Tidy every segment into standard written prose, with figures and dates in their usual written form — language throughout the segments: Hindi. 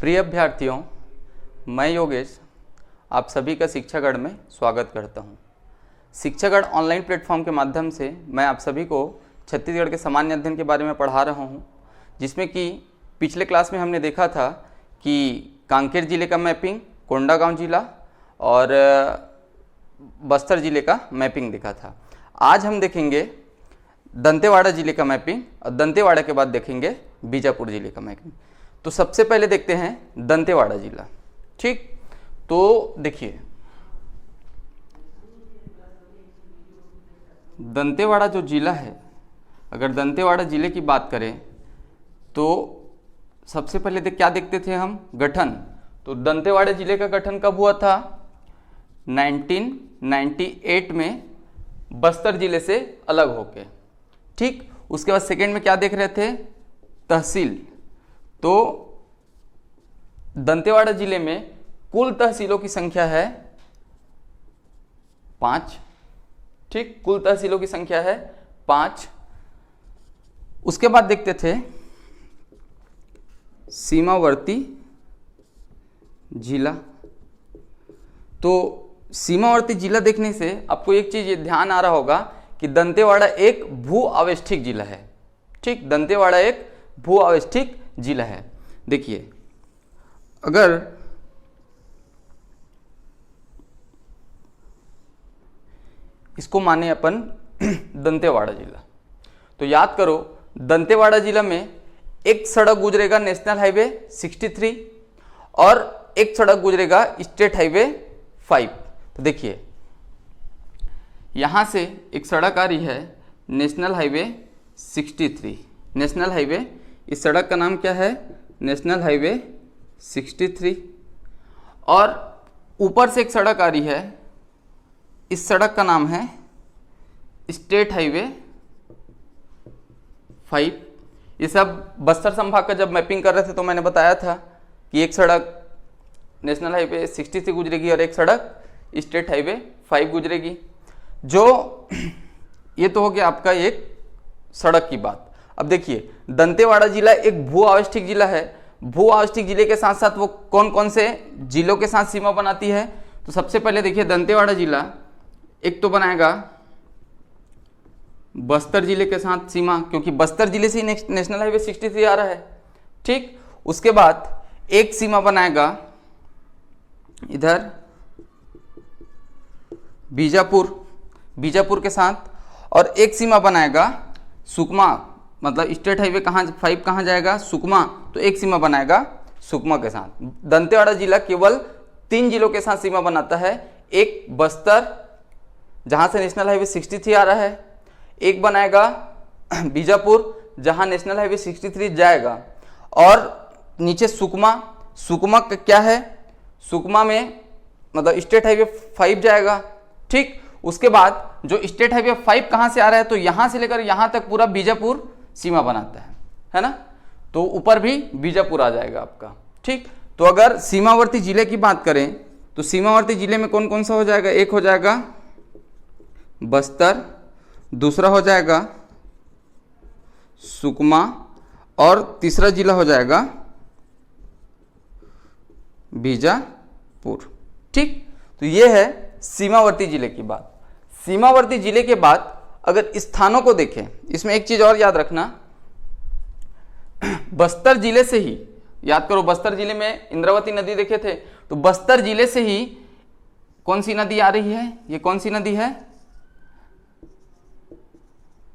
प्रिय अभ्यर्थियों, मैं योगेश आप सभी का शिक्षागढ़ में स्वागत करता हूं। शिक्षागढ़ ऑनलाइन प्लेटफॉर्म के माध्यम से मैं आप सभी को छत्तीसगढ़ के सामान्य अध्ययन के बारे में पढ़ा रहा हूं, जिसमें कि पिछले क्लास में हमने देखा था कि कांकेर जिले का मैपिंग, कोंडागांव जिला और बस्तर जिले का मैपिंग देखा था। आज हम देखेंगे दंतेवाड़ा जिले का मैपिंग और दंतेवाड़ा के बाद देखेंगे बीजापुर जिले का मैपिंग। तो सबसे पहले देखते हैं दंतेवाड़ा जिला। ठीक, तो देखिए दंतेवाड़ा जो जिला है, अगर दंतेवाड़ा जिले की बात करें तो सबसे पहले क्या देखते थे हम, गठन। तो दंतेवाड़ा जिले का गठन कब हुआ था? 1998 में बस्तर जिले से अलग होके। ठीक, उसके बाद सेकेंड में क्या देख रहे थे, तहसील। तो दंतेवाड़ा जिले में कुल तहसीलों की संख्या है 5। ठीक, कुल तहसीलों की संख्या है 5। उसके बाद देखते थे सीमावर्ती जिला। तो सीमावर्ती जिला देखने से आपको एक चीज ध्यान आ रहा होगा कि दंतेवाड़ा एक भू आवेष्टिक जिला है। ठीक, दंतेवाड़ा एक भू आवेष्टिक जिला है। देखिए, अगर इसको माने अपन दंतेवाड़ा जिला, तो याद करो दंतेवाड़ा जिला में एक सड़क गुजरेगा नेशनल हाईवे 63 और एक सड़क गुजरेगा स्टेट हाईवे 5। तो देखिए यहां से एक सड़क आ रही है नेशनल हाईवे 63। नेशनल हाईवे, इस सड़क का नाम क्या है, नेशनल हाईवे 63। और ऊपर से एक सड़क आ रही है, इस सड़क का नाम है स्टेट हाईवे 5। ये सब बस्तर संभाग का जब मैपिंग कर रहे थे तो मैंने बताया था कि एक सड़क नेशनल हाईवे 63 गुजरेगी और एक सड़क स्टेट हाईवे 5 गुजरेगी। जो ये तो हो गया आपका एक सड़क की बात। अब देखिए दंतेवाड़ा जिला एक भू आवेष्टिक जिला है। भू आवेष्टिक जिले के साथ साथ वो कौन कौन से जिलों के साथ सीमा बनाती है? तो सबसे पहले देखिए दंतेवाड़ा जिला एक तो बनाएगा बस्तर जिले के साथ सीमा, क्योंकि बस्तर जिले से ही नेशनल हाईवे 63 आ रहा है। ठीक, उसके बाद एक सीमा बनाएगा इधर बीजापुर के साथ, और एक सीमा बनाएगा सुकमा, मतलब स्टेट हाईवे 5 कहाँ जाएगा, सुकमा। तो एक सीमा बनाएगा सुकमा के साथ। दंतेवाड़ा जिला केवल 3 जिलों के साथ सीमा बनाता है। एक बस्तर जहां से नेशनल हाईवे 63 आ रहा है, एक बनाएगा बीजापुर जहां नेशनल हाईवे 63 जाएगा, और नीचे सुकमा। सुकमा का क्या है, सुकमा में मतलब स्टेट हाईवे 5 जाएगा। ठीक, उसके बाद जो स्टेट हाईवे 5 कहां से आ रहा है, तो यहां से लेकर यहां तक पूरा बीजापुर सीमा बनाता है ना। तो ऊपर भी बीजापुर आ जाएगा आपका। ठीक, तो अगर सीमावर्ती जिले की बात करें तो सीमावर्ती जिले में कौन कौन सा हो जाएगा, एक हो जाएगा बस्तर, दूसरा हो जाएगा सुकमा, और तीसरा जिला हो जाएगा बीजापुर। ठीक, तो ये है सीमावर्ती जिले की बात। सीमावर्ती जिले के बाद अगर स्थानों को देखें, इसमें एक चीज और याद रखना, बस्तर जिले से ही, याद करो बस्तर जिले में इंद्रावती नदी देखे थे, तो बस्तर जिले से ही कौन सी नदी आ रही है, ये कौन सी नदी है,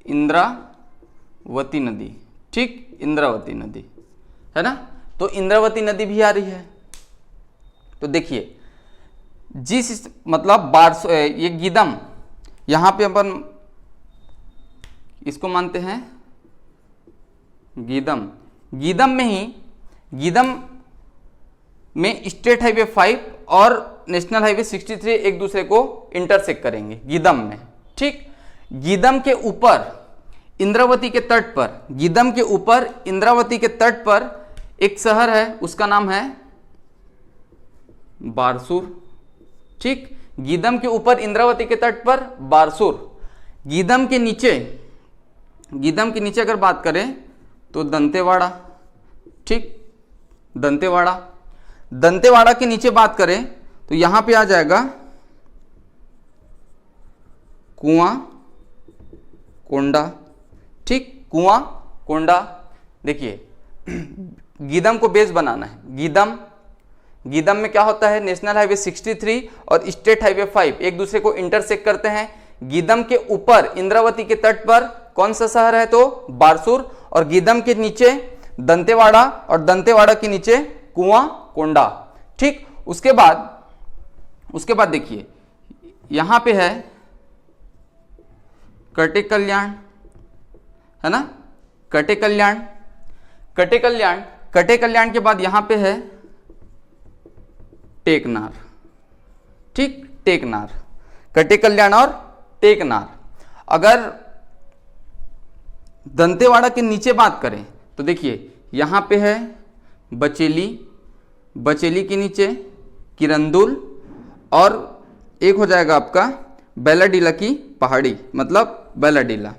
इंद्रावती नदी। ठीक, इंद्रावती नदी है ना, तो इंद्रावती नदी भी आ रही है। तो देखिए जिस मतलब ये गीदम, यहां पे अपन इसको मानते हैं गीदम। गीदम में स्टेट हाईवे 5 और नेशनल हाईवे 63 एक दूसरे को इंटरसेक्ट करेंगे गीदम में। ठीक, गीदम के ऊपर इंद्रावती के तट पर, गीदम के ऊपर इंद्रावती के तट पर एक शहर है, उसका नाम है बारसूर। ठीक, गीदम के ऊपर इंद्रावती के तट पर बारसूर। गीदम के नीचे अगर बात करें तो दंतेवाड़ा। ठीक, दंतेवाड़ा दंतेवाड़ा के नीचे बात करें तो यहां पे आ जाएगा कुआं कोंडा। ठीक, कुआं कोंडा। देखिए गीदम को बेस बनाना है। गीदम में क्या होता है, नेशनल हाईवे 63 और स्टेट हाईवे 5 एक दूसरे को इंटरसेक्ट करते हैं। गीदम के ऊपर इंद्रावती के तट पर कौन सा शहर है, तो बारसूर, और गीदम के नीचे दंतेवाड़ा और दंतेवाड़ा के नीचे कुआं कोंडा। ठीक, उसके बाद देखिए यहां पे है कटे कल्याण, है ना, कटे कल्याण के बाद यहां पे है टेकनार। ठीक, टेकनार, कटे कल्याण और टेकनार। अगर दंतेवाड़ा के नीचे बात करें तो देखिए यहां पे है बचेली के नीचे किरंदुल, और एक हो जाएगा आपका बैलाडीला की पहाड़ी, मतलब बैलाडीला।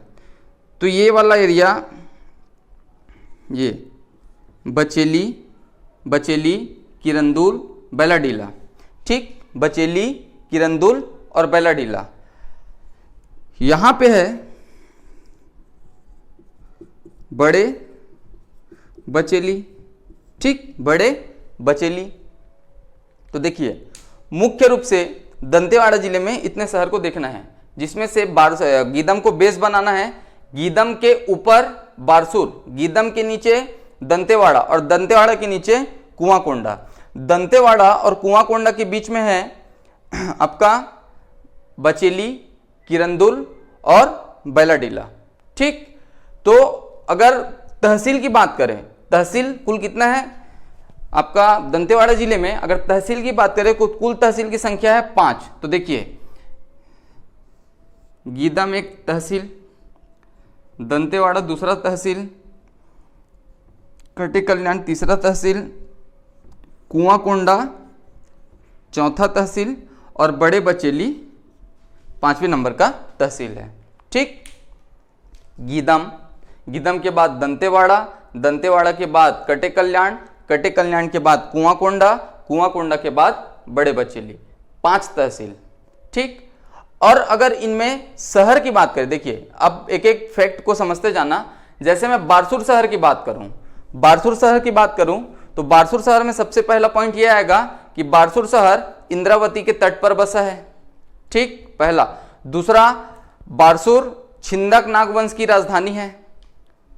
तो ये वाला एरिया, ये बचेली किरंदुल बैलाडीला। ठीक, बचेली किरंदुल और बैलाडीला। यहां पे है बड़े बचेली। ठीक, बड़े बचेली। तो देखिए मुख्य रूप से दंतेवाड़ा जिले में इतने शहर को देखना है, जिसमें से गीदम को बेस बनाना है। गीदम के ऊपर बारसूर, गीदम के नीचे दंतेवाड़ा और दंतेवाड़ा के नीचे कुआं कोंडा। दंतेवाड़ा और कुआं कोंडा के बीच में है आपका बचेली, किरंदुल और बैलाडीला। ठीक, तो अगर तहसील की बात करें, तहसील कुल कितना है आपका दंतेवाड़ा जिले में, अगर तहसील की बात करें तो कुल तहसील की संख्या है 5। तो देखिए गीदम एक तहसील, दंतेवाड़ा दूसरा तहसील, कटे कल्याण तीसरा तहसील, कुआं कोंडा चौथा तहसील और बड़े बचेली 5वें नंबर का तहसील है। ठीक, गीदम के बाद दंतेवाड़ा के बाद कटे कल्याण के बाद कुआं कोंडा के बाद बड़े बचेली, 5 तहसील। ठीक, और अगर इनमें शहर की बात करें, देखिए अब एक एक फैक्ट को समझते जाना। जैसे मैं बारसूर शहर की बात करूं तो बारसूर शहर में सबसे पहला पॉइंट यह आएगा कि बारसूर शहर इंद्रावती के तट पर बसा है। ठीक, पहला। दूसरा, बारसूर छिंदक नागवंश की राजधानी है।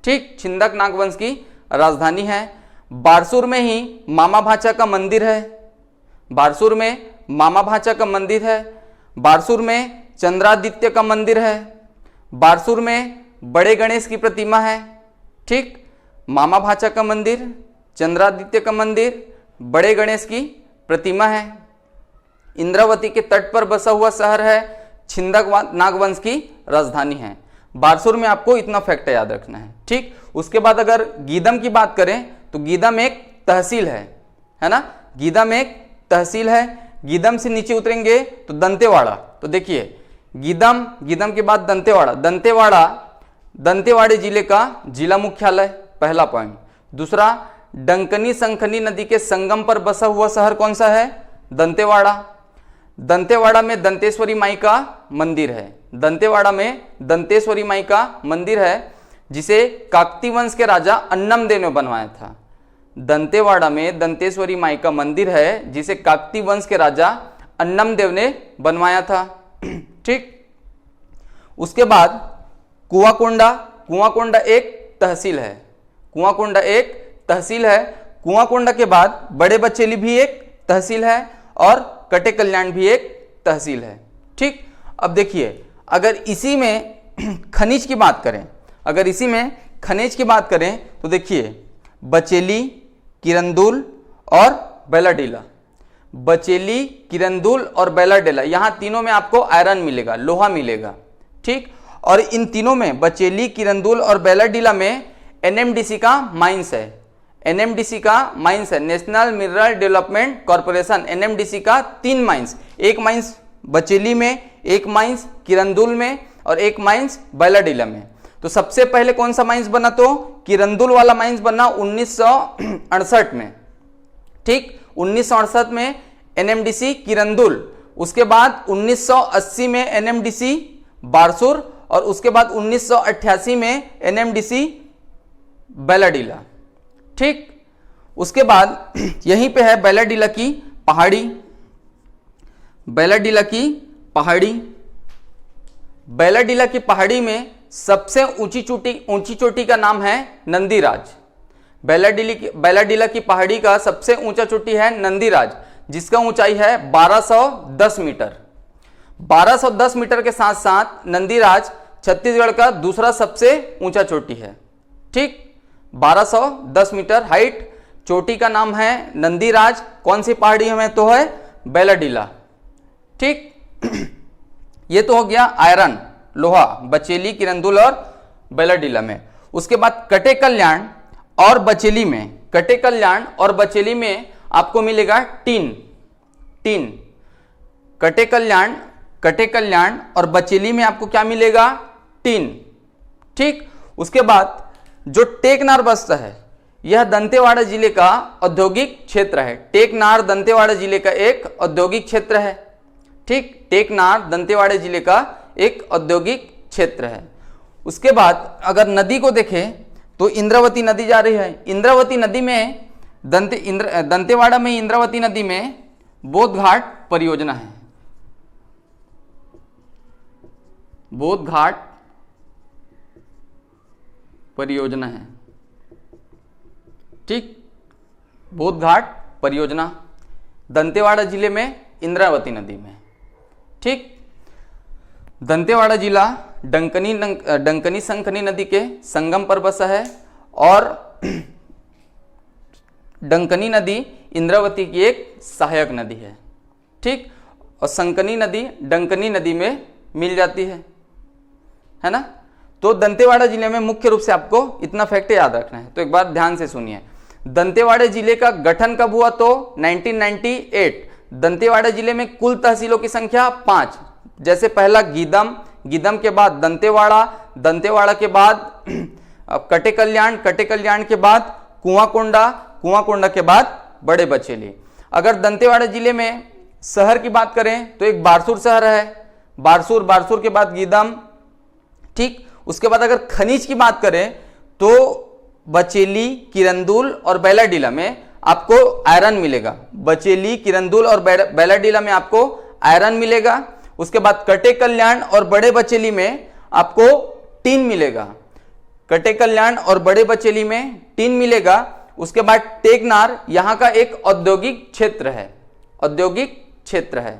ठीक, छिंदक नागवंश की राजधानी है। बारसूर में ही मामा भाचा का मंदिर है। बारसूर में चंद्रादित्य का मंदिर है। बारसूर में बड़े गणेश की प्रतिमा है। ठीक, मामा भाचा का मंदिर, चंद्रादित्य का मंदिर, बड़े गणेश की प्रतिमा है। इंद्रावती के तट पर बसा हुआ शहर है, छिंदक नागवंश की राजधानी है। बारसूर में आपको इतना फैक्ट याद रखना है। ठीक, उसके बाद अगर गीदम की बात करें तो गीदम एक तहसील है ना, गीदम एक तहसील है। गीदम से नीचे उतरेंगे तो दंतेवाड़ा। तो देखिए गीदम के बाद दंतेवाड़े जिले का जिला मुख्यालय, पहला पॉइंट। दूसरा, डंकनी संखनी नदी के संगम पर बसा हुआ शहर कौन सा है, दंतेवाड़ा में दंतेश्वरी माई का मंदिर है। दंतेवाड़ा में दंतेश्वरी माई का मंदिर है, जिसे काकती वंश के राजा अन्नमदेव ने बनवाया था। दंतेवाड़ा में दंतेश्वरी माई का मंदिर है, जिसे काकती वंश के राजा अन्नमदेव ने बनवाया था। ठीक, उसके बाद कुआं कोंडा एक तहसील है। कुआं कोंडा के बाद बड़े बचेली भी एक तहसील है और कटे कल्याण भी एक तहसील है। ठीक, अब देखिए अगर इसी में खनिज की बात करें तो देखिए बचेली, किरंदुल और बैलाडीला, यहां तीनों में आपको आयरन मिलेगा, लोहा मिलेगा। ठीक, और इन तीनों में बचेली, किरंदुल और बैलाडीला में एनएमडीसी का माइंस है, national mineral development corporation, NMDC का 3 माइंस, एक माइंस बचेली में, एक माइंस किरंदुल में और एक माइंस बैलाडीला में। तो सबसे पहले कौन सा माइंस बना, तो किरंदुल वाला माइंस बना 1968 में। ठीक, 1968 में एनएमडीसी किरंदुल, उसके बाद 1980 में एनएमडीसी बारसूर और उसके बाद 1988 में एनएमडीसी बैलाडीला। ठीक, उसके बाद यहीं पे है बैलाडीला की पहाड़ी, बैलाडीला की पहाड़ी। बैलाडीला की पहाड़ी में सबसे ऊंची चोटी का नाम है नंदीराज। बैलाडीला की पहाड़ी का सबसे ऊंचा चोटी है नंदीराज, जिसका ऊंचाई है 1210 मीटर। 1210 मीटर के साथ साथ नंदीराज छत्तीसगढ़ का दूसरा सबसे ऊंचा चोटी है। ठीक, 1210 मीटर हाइट, चोटी का नाम है नंदीराज। कौन सी पहाड़ी में तो है बैलाडीला। ठीक, ये तो हो गया आयरन, लोहा, बचेली, किरंदुल और बैलाडीला में। उसके बाद कटे कल्याण और बचेली में, कटे कल्याण और बचेली में आपको मिलेगा टीन। कटे कल्याण और बचेली में आपको क्या मिलेगा? टीन। ठीक, उसके बाद जो टेकनार बस्ता है, यह दंतेवाड़ा जिले का औद्योगिक क्षेत्र है। टेकनार दंतेवाड़ा जिले का एक औद्योगिक क्षेत्र है। ठीक, टेकनार दंतेवाड़ा जिले का एक औद्योगिक क्षेत्र है। उसके बाद अगर नदी को देखें तो इंद्रावती नदी जा रही है। इंद्रावती नदी में दंतेवाड़ा में इंद्रावती नदी में बोध घाट परियोजना है। बोध घाट परियोजना है। ठीक, बोध घाट परियोजना दंतेवाड़ा जिले में इंद्रावती नदी में। ठीक, दंतेवाड़ा जिला डंकनी संखनी नदी के संगम पर बसा है और डंकनी नदी इंद्रावती की एक सहायक नदी है। ठीक, और संकनी नदी डंकनी नदी में मिल जाती है ना। तो दंतेवाड़ा जिले में मुख्य रूप से आपको इतना फैक्ट याद रखना है, तो एक बार ध्यान से सुनिए। दंतेवाड़ा जिले का गठन कब हुआ? तो 1998। दंतेवाड़ा जिले में कुल तहसीलों की संख्या 5। जैसे पहला गीदम के बाद दंतेवाड़ा के बाद कटे कल्याण के बाद कुआंकोंडा के बाद बड़े बचेली। अगर दंतेवाड़ा जिले में शहर की बात करें तो एक बारसूर शहर है, बारसूर के बाद गीदम। ठीक, उसके बाद अगर खनिज की बात करें तो बचेली, किरंदुल और बैलाडीला में आपको आयरन मिलेगा। बचेली, किरंदुल और बैलाडीला में आपको आयरन मिलेगा। उसके बाद कटे कल्याण और बड़े बचेली में आपको टीन मिलेगा। कटे कल्याण और बड़े बचेली में टीन मिलेगा। उसके बाद टेकनार यहाँ का एक औद्योगिक क्षेत्र है।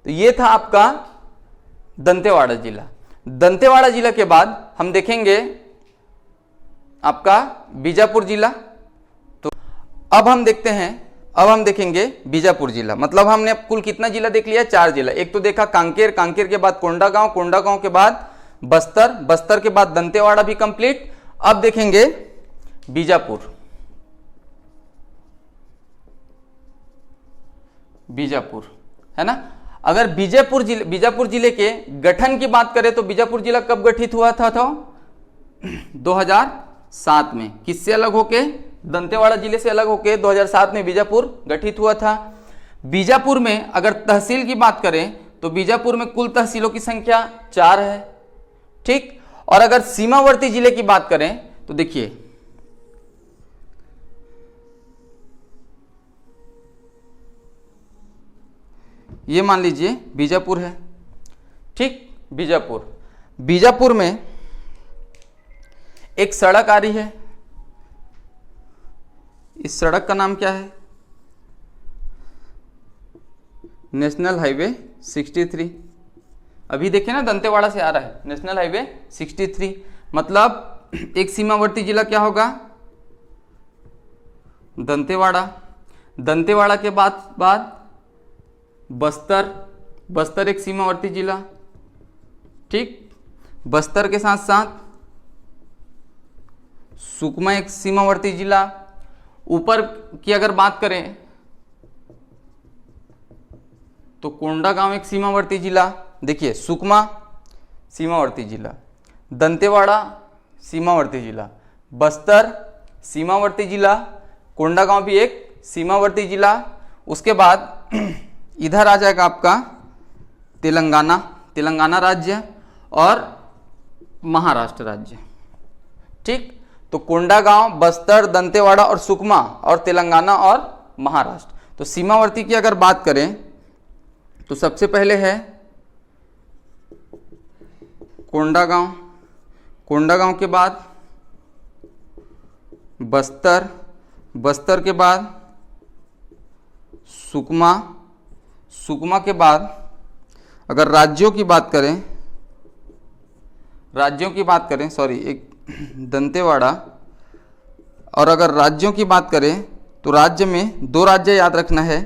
तो ये था आपका दंतेवाड़ा जिला। दंतेवाड़ा जिला के बाद हम देखेंगे आपका बीजापुर जिला। तो अब हम देखेंगे बीजापुर जिला। मतलब हमने अब कुल कितना जिला देख लिया? 4 जिला। एक तो देखा कांकेर के बाद कोंडागांव के बाद बस्तर के बाद दंतेवाड़ा भी कंप्लीट। अब देखेंगे बीजापुर है ना। अगर बीजापुर जिले के गठन की बात करें तो बीजापुर जिला कब गठित हुआ था? 2007 में। किससे अलग होके? दंतेवाड़ा जिले से अलग होके 2007 में बीजापुर गठित हुआ था। बीजापुर में अगर तहसील की बात करें तो बीजापुर में कुल तहसीलों की संख्या 4 है। ठीक, और अगर सीमावर्ती जिले की बात करें तो देखिए ये मान लीजिए बीजापुर है। ठीक, बीजापुर में एक सड़क आ रही है। इस सड़क का नाम क्या है? National highway 63। अभी देखिए ना, दंतेवाड़ा से आ रहा है नेशनल हाईवे 63। मतलब एक सीमावर्ती जिला क्या होगा? दंतेवाड़ा के बाद बस्तर एक सीमावर्ती जिला। ठीक, बस्तर के साथ साथ सुकमा एक सीमावर्ती जिला। ऊपर की अगर बात करें तो कोंडागांव एक सीमावर्ती जिला। देखिए, सुकमा सीमावर्ती जिला, दंतेवाड़ा सीमावर्ती जिला, बस्तर सीमावर्ती जिला, कोंडागांव भी एक सीमावर्ती जिला। उसके बाद इधर आ जाएगा आपका तेलंगाना, तेलंगाना राज्य और महाराष्ट्र राज्य। ठीक, तो कोंडागांव, बस्तर, दंतेवाड़ा और सुकमा और तेलंगाना और महाराष्ट्र। तो सीमावर्ती की अगर बात करें तो सबसे पहले है कोंडागांव, कोंडागांव के बाद बस्तर, बस्तर के बाद सुकमा, सुकमा के बाद अगर राज्यों की बात करें, राज्यों की बात करें, सॉरी एक दंतेवाड़ा, और अगर राज्यों की बात करें तो राज्य में दो राज्य याद रखना है,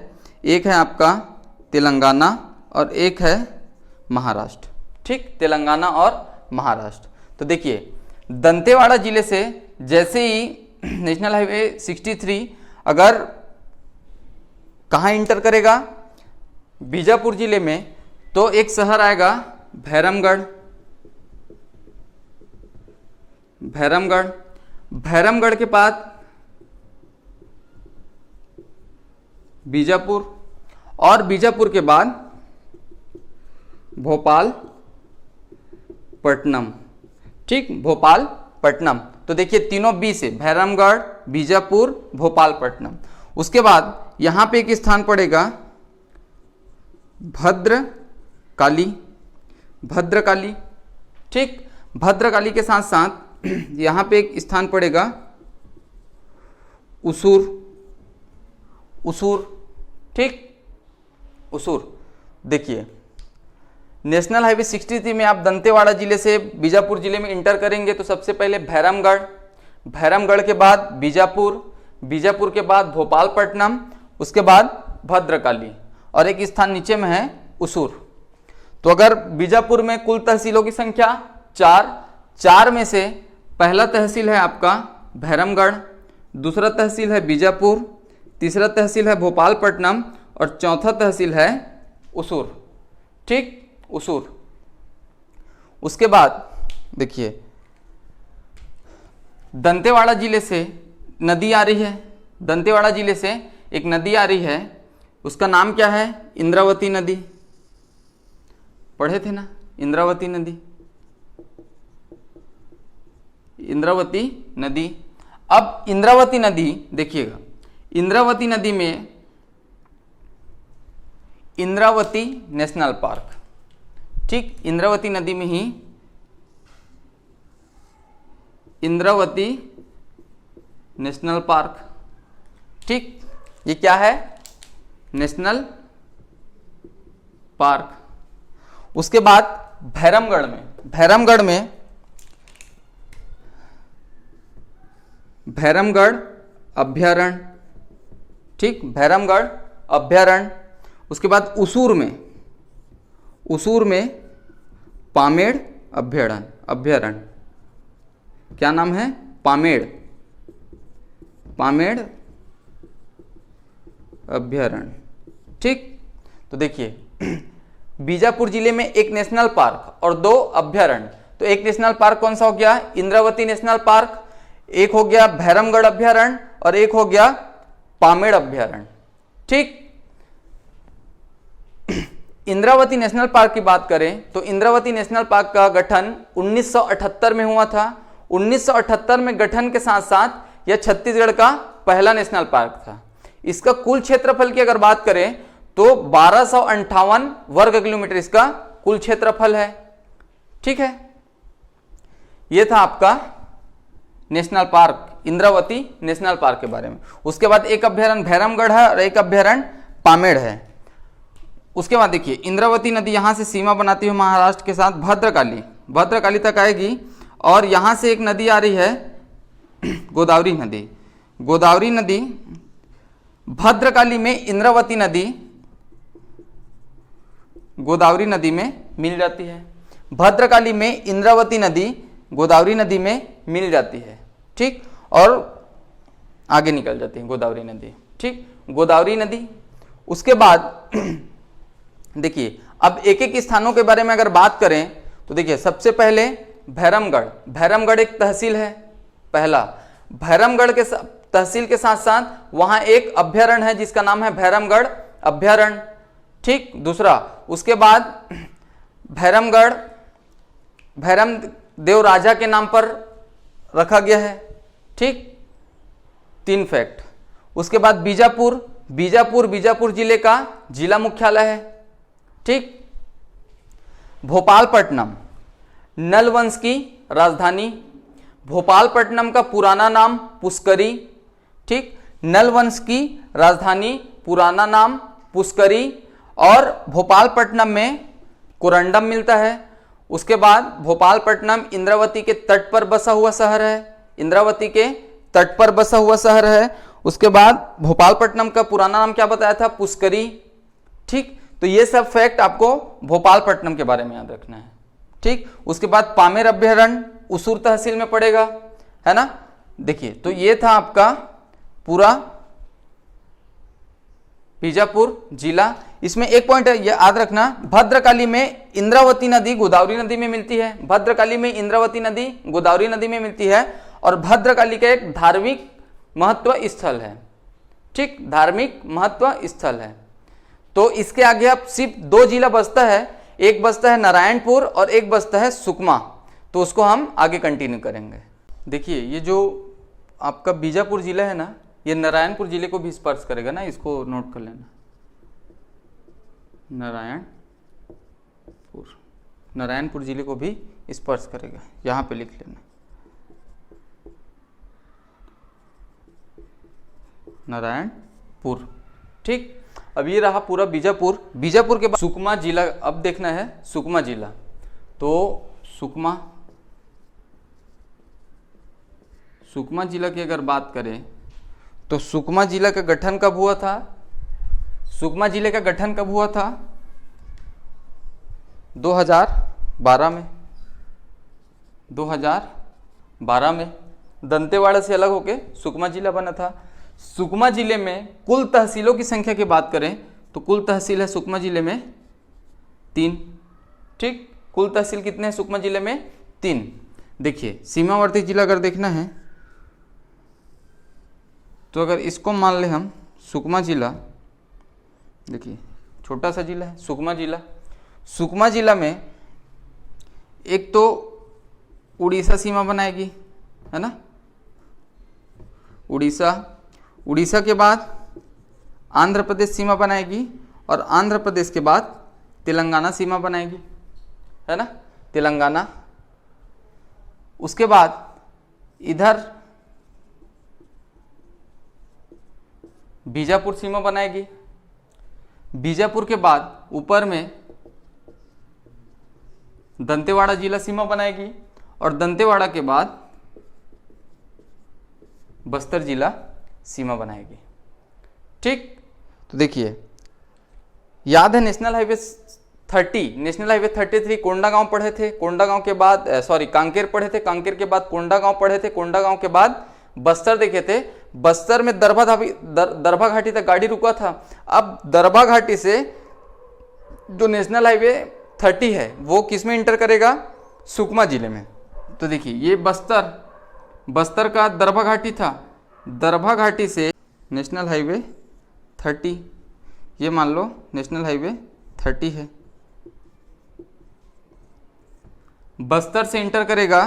एक है आपका तेलंगाना और एक है महाराष्ट्र। ठीक, तेलंगाना और महाराष्ट्र। तो देखिए दंतेवाड़ा जिले से जैसे ही नेशनल हाईवे 63 अगर कहाँ इंटर करेगा, बीजापुर जिले में, तो एक शहर आएगा भैरमगढ़, भैरमगढ़, भैरमगढ़ के बाद बीजापुर और बीजापुर के बाद भोपाल पट्टनम। ठीक, भोपाल पट्टनम। तो देखिए तीनों बी से, भैरमगढ़, बीजापुर, भोपाल पट्टनम। उसके बाद यहां पे एक स्थान पड़ेगा भद्रकाली, भद्रकाली। ठीक, भद्रकाली के साथ साथ यहां पे एक स्थान पड़ेगा उसूर, उसूर। ठीक, उसूर। देखिए नेशनल हाईवे 63 में आप दंतेवाड़ा जिले से बीजापुर जिले में इंटर करेंगे तो सबसे पहले भैरमगढ़, भैरमगढ़ के बाद बीजापुर, बीजापुर के बाद भोपालपट्टनम, उसके बाद भद्रकाली और एक स्थान नीचे में है उसूर। तो अगर बीजापुर में कुल तहसीलों की संख्या 4, 4 में से पहला तहसील है आपका भैरमगढ़, दूसरा तहसील है बीजापुर, तीसरा तहसील है भोपालपट्टनम और चौथा तहसील है उसूर। ठीक, उसूर। उसके बाद देखिए दंतेवाड़ा जिले से नदी आ रही है, दंतेवाड़ा जिले से एक नदी आ रही है, उसका नाम क्या है, इंद्रावती नदी। पढ़े थे ना इंद्रावती नदी, इंद्रावती नदी। अब इंद्रावती नदी देखिएगा, इंद्रावती नदी में इंद्रावती नेशनल पार्क। ठीक, इंद्रावती नदी में ही इंद्रावती नेशनल पार्क। ठीक, ये क्या है, नेशनल पार्क। उसके बाद भैरमगढ़ में, भैरमगढ़ में भैरमगढ़ अभ्यारण्य। ठीक, भैरमगढ़ अभ्यारण्य। उसके बाद उसूर में, उसूर में पामेड़ अभ्यारण्य, अभ्यारण्य क्या नाम है, पामेड़, पामेड़ अभ्यारण्य। ठीक, तो देखिए बीजापुर जिले में एक नेशनल पार्क और 2 अभ्यारण्य। तो एक नेशनल पार्क कौन सा हो गया, इंद्रावती नेशनल पार्क, एक हो गया भैरमगढ़ अभ्यारण्य और एक हो गया पामेड़ अभ्यारण्य। ठीक, इंद्रावती नेशनल पार्क की बात करें तो इंद्रावती नेशनल पार्क का गठन 1978 में हुआ था। 1978 में गठन के साथ साथ यह छत्तीसगढ़ का पहला नेशनल पार्क था। इसका कुल क्षेत्रफल की अगर बात करें तो 1258 वर्ग किलोमीटर इसका कुल क्षेत्रफल है। ठीक है, यह था आपका national park, Indravati national park के बारे में। उसके बाद एक अभ्यारण्य भैरमगढ़ है और एक अभ्यारण्य पामेड़ है। उसके बाद देखिए इंद्रावती नदी यहां से सीमा बनाती हुई महाराष्ट्र के साथ भद्रकाली, भद्रकाली तक आएगी और यहां से एक नदी आ रही है गोदावरी नदी। गोदावरी नदी भद्रकाली में इंद्रावती नदी गोदावरी नदी में मिल जाती है। भद्रकाली में इंद्रावती नदी गोदावरी नदी में मिल जाती है। ठीक, और आगे निकल जाती है गोदावरी नदी। ठीक, गोदावरी नदी। उसके बाद देखिए अब एक एक स्थानों के बारे में अगर बात करें तो देखिए सबसे पहले भैरमगढ़, भैरमगढ़ एक तहसील है। पहला भैरमगढ़ के तहसील के साथ साथ वहां एक अभ्यारण्य है जिसका नाम है भैरमगढ़ अभ्यारण्य। ठीक, दूसरा उसके बाद भैरमगढ़ भैरम देव राजा के नाम पर रखा गया है। ठीक, 3 फैक्ट। उसके बाद बीजापुर, बीजापुर जिले का जिला मुख्यालय है। ठीक, भोपालपट्टनम नल वंश की राजधानी, भोपालपट्टनम का पुराना नाम पुष्करी। ठीक, नल वंश की राजधानी, पुराना नाम पुष्करी, और भोपालपट्टनम में कोरंडम मिलता है। उसके बाद भोपालपट्टनम इंद्रावती के तट पर बसा हुआ शहर है, इंद्रावती के तट पर बसा हुआ शहर है। उसके बाद भोपालपट्टनम का पुराना नाम क्या बताया था, पुष्करी। ठीक, तो ये सब फैक्ट आपको भोपालपट्टनम के बारे में याद रखना है। ठीक, उसके बाद पामेर अभ्यारण्य उसूर तहसील में पड़ेगा, है ना। देखिए, तो ये था आपका पूरा बीजापुर जिला। इसमें एक पॉइंट है, ये याद रखना, भद्रकाली में इंद्रावती नदी गोदावरी नदी में मिलती है, भद्रकाली में इंद्रावती नदी गोदावरी नदी में मिलती है, और भद्रकाली का एक धार्मिक महत्व स्थल है। ठीक, धार्मिक महत्व स्थल है। तो इसके आगे अब सिर्फ 2 जिला बचता है, एक बचता है नारायणपुर और एक बचता है सुकमा, तो उसको हम आगे कंटिन्यू करेंगे। देखिए, ये जो आपका बीजापुर जिला है ना, ये नारायणपुर जिले को भी स्पर्श करेगा ना, इसको नोट कर लेना। नारायणपुर जिले को भी स्पर्श करेगा, यहाँ पे लिख लेना नारायणपुर। ठीक, अब ये रहा पूरा बीजापुर। बीजापुर के बाद सुकमा जिला अब देखना है, सुकमा जिला। तो सुकमा जिला की अगर बात करें तो सुकमा जिला का गठन कब हुआ था, सुकमा जिले का गठन कब हुआ था, 2012 में, 2012 में दंतेवाड़ा से अलग होके सुकमा जिला बना था। सुकमा जिले में कुल तहसीलों की संख्या की बात करें तो कुल तहसील है सुकमा जिले में 3। ठीक, कुल तहसील कितने हैं सुकमा जिले में, 3। देखिए, सीमावर्ती जिला अगर देखना है तो अगर इसको मान ले हम सुकमा जिला, देखिए छोटा सा जिला है सुकमा जिला। सुकमा जिला में एक तो उड़ीसा सीमा बनाएगी, है ना, उड़ीसा के बाद आंध्र प्रदेश सीमा बनाएगी, और आंध्र प्रदेश के बाद तेलंगाना सीमा बनाएगी, है ना, तेलंगाना। उसके बाद इधर बीजापुर सीमा बनाएगी, बीजापुर के बाद ऊपर में दंतेवाड़ा जिला सीमा बनाएगी, और दंतेवाड़ा के बाद बस्तर जिला सीमा बनाएगी। ठीक, तो देखिए, याद है national highway 30, national highway 33 Kondagaon पढ़े थे, कोंडागांव के बाद कांकेर पढ़े थे, कांकेर के बाद कोंडागांव पढ़े थे, कोंडागांव के बाद बस्तर देखे थे। बस्तर में दरभा घाटी तक गाड़ी रुका था। अब दरभा घाटी से जो नेशनल हाईवे 30 है वो किस में इंटर करेगा, सुकमा जिले में। तो देखिए, ये बस्तर का दरभा घाटी था, दरभा घाटी से नेशनल हाईवे 30, ये मान लो नेशनल हाईवे 30 है, बस्तर से इंटर करेगा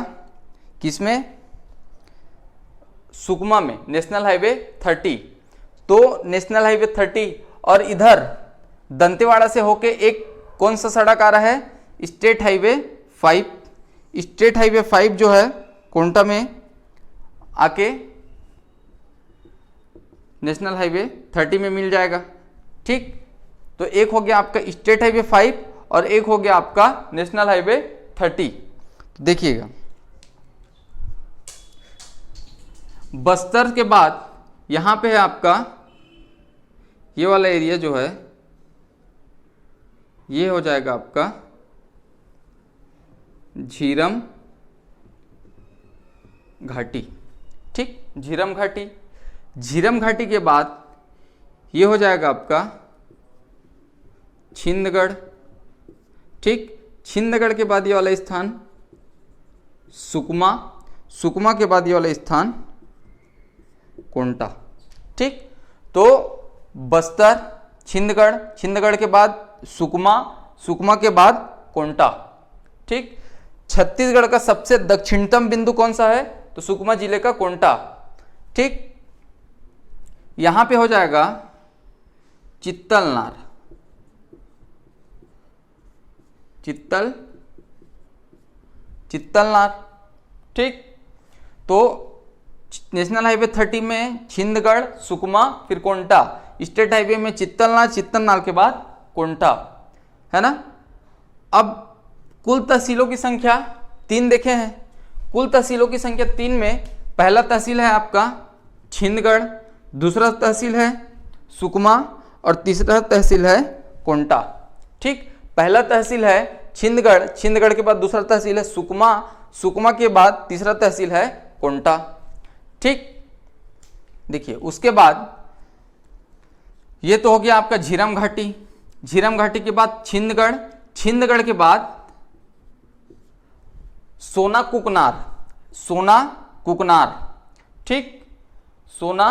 किसमें, सुकमा में, नेशनल हाईवे 30। तो नेशनल हाईवे 30 और इधर दंतेवाड़ा से होके एक कौन सा सड़क आ रहा है, स्टेट हाईवे 5। स्टेट हाईवे 5 जो है कोंटा में आके नेशनल हाईवे 30 में मिल जाएगा। ठीक, तो एक हो गया आपका स्टेट हाईवे 5 और एक हो गया आपका नेशनल हाईवे 30। देखिएगा, बस्तर के बाद यहां पे है आपका ये वाला एरिया जो है, ये हो जाएगा आपका झीरम घाटी। ठीक, झीरम घाटी। झीरम घाटी के बाद ये हो जाएगा आपका छिंदगढ़। ठीक, छिंदगढ़ के बाद ये वाला स्थान सुकमा, सुकमा के बाद ये वाला स्थान कोंटा। ठीक, तो बस्तर, छिंदगढ़, छिंदगढ़ के बाद सुकमा, सुकमा के बाद कोंटा। ठीक, छत्तीसगढ़ का सबसे दक्षिणतम बिंदु कौन सा है? तो सुकमा जिले का कोंटा। ठीक, यहां पे हो जाएगा चित्तलनार, चित्तलनार। ठीक, तो नेशनल हाईवे 30 में छिंदगढ़, सुकमा, फिर कोंटा। स्टेट हाईवे में चित्तलनार, चित्तलनार के बाद कोंटा, है ना। अब कुल तहसीलों की संख्या 3 देखे हैं। कुल तहसीलों की संख्या 3 में पहला तहसील है आपका छिंदगढ़, दूसरा तहसील है सुकमा और तीसरा तहसील है कोंटा। ठीक, पहला तहसील है छिंदगढ़, छिंदगढ़ के बाद दूसरा तहसील है सुकमा, सुकमा के बाद तीसरा तहसील है कोंटा। ठीक, देखिए उसके बाद ये तो हो गया आपका झीरम घाटी, झीरम घाटी के बाद छिंदगढ़, छिंदगढ़ के बाद सोना कुकनार, सोना कुकनार। ठीक, सोना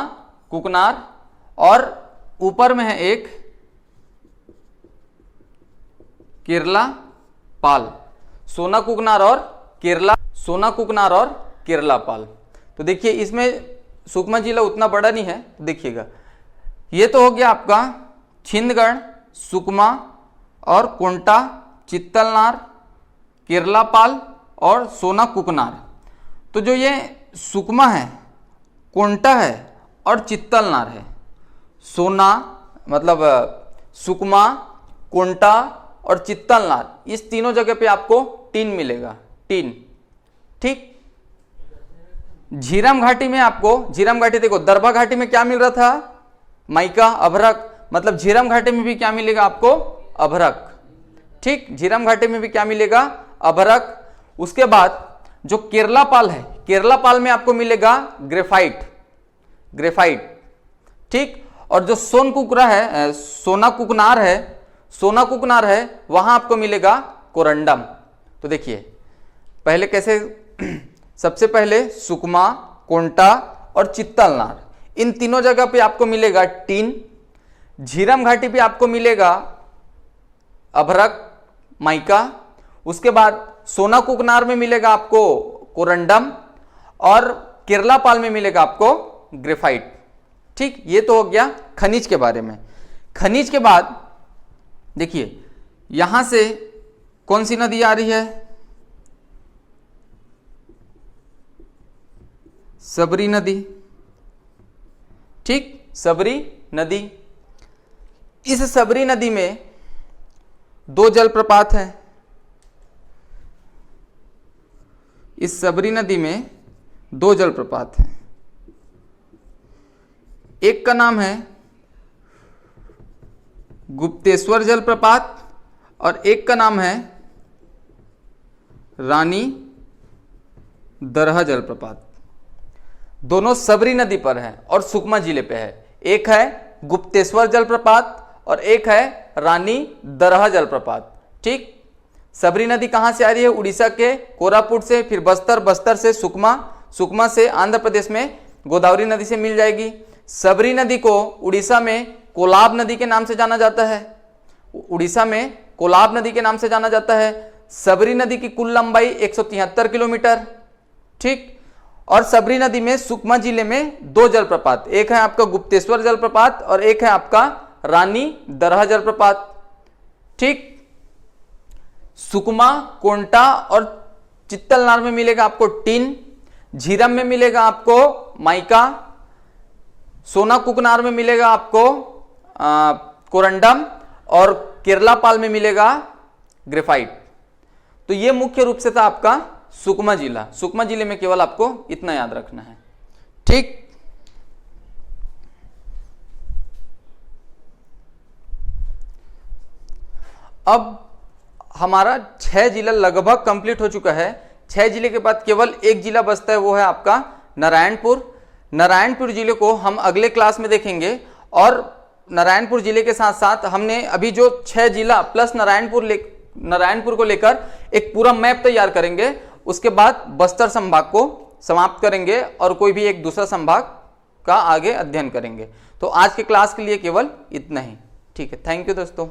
कुकनार और ऊपर में है एक केरला पाल, सोना कुकनार और केरला, सोना कुकनार और केरला पाल। तो देखिए इसमें सुकमा जिला उतना बड़ा नहीं है, देखिएगा ये तो हो गया आपका छिंदगढ़, सुकमा और कोंटा, चित्तलनार, केरला पाल और सोना कुकनार। तो जो ये सुकमा है, कोंटा है और चित्तलनार है, सोना मतलब सुकमा, कोंटा और चित्तलनार, इस तीनों जगह पे आपको टीन मिलेगा, टीन। ठीक, झीरम घाटी में आपको, झीरम घाटी देखो, दरभा घाटी में क्या मिल रहा था? माइका, अभ्रक, मतलब झीरम घाटी में भी क्या मिलेगा आपको? अभ्रक। ठीक, झीरम घाटी में भी क्या मिलेगा? अभ्रक। उसके बाद जो केरला पाल है, केरला पाल में आपको मिलेगा ग्रेफाइट, ग्रेफाइट। ठीक, और जो सोन कुकरा है, सोना कुकनार है, सोना कुकनार है, वहां आपको मिलेगा कोरंडम। तो देखिए पहले कैसे, सबसे पहले सुकमा, कोंटा और चित्तलनार, इन तीनों जगह पे आपको मिलेगा टीन। झीरम घाटी पे आपको मिलेगा अभ्रक, माइका। उसके बाद सोना कुकनार में मिलेगा आपको कोरंडम और केरला पाल में मिलेगा आपको ग्रेफाइट। ठीक, ये तो हो गया खनिज के बारे में। खनिज के बाद देखिए यहां से कौन सी नदी आ रही है? सबरी नदी। ठीक, सबरी नदी। इस सबरी नदी में 2 जलप्रपात हैं। इस सबरी नदी में 2 जलप्रपात हैं। एक का नाम है गुप्तेश्वर जलप्रपात और एक का नाम है रानी दरहा जलप्रपात। दोनों सबरी नदी पर है और सुकमा जिले पे है। एक है गुप्तेश्वर जलप्रपात और एक है रानी दरहा जलप्रपात। ठीक, सबरी नदी कहां से आ रही है? उड़ीसा के कोरापुट से, फिर बस्तर, बस्तर से सुकमा, सुकमा से आंध्र प्रदेश में गोदावरी नदी से मिल जाएगी। सबरी नदी को उड़ीसा में कोलाब नदी के नाम से जाना जाता है, उड़ीसा में कोलाब नदी के नाम से जाना जाता है। सबरी नदी की कुल लंबाई 173 किलोमीटर। ठीक, और सबरी नदी में सुकमा जिले में 2 जलप्रपात, एक है आपका गुप्तेश्वर जलप्रपात और एक है आपका रानी दरहा जलप्रपात। ठीक, सुकमा, कोंटा और चित्तलनार में मिलेगा आपको टीन, झीरम में मिलेगा आपको माइका, सोना कुकनार में मिलेगा आपको कोरंडम और केरला पाल में मिलेगा ग्रेफाइट। तो ये मुख्य रूप से था आपका सुकमा जिला। सुकमा जिले में केवल आपको इतना याद रखना है। ठीक, अब हमारा 6 जिला लगभग कंप्लीट हो चुका है। 6 जिले के बाद केवल एक जिला बचता है, वो है आपका नारायणपुर। नारायणपुर जिले को हम अगले क्लास में देखेंगे और नारायणपुर जिले के साथ साथ हमने अभी जो 6 जिला प्लस नारायणपुर को लेकर एक पूरा मैप तैयार करेंगे। उसके बाद बस्तर संभाग को समाप्त करेंगे और कोई भी एक दूसरा संभाग का आगे अध्ययन करेंगे। तो आज के क्लास के लिए केवल इतना ही। ठीक है, थैंक यू दोस्तों।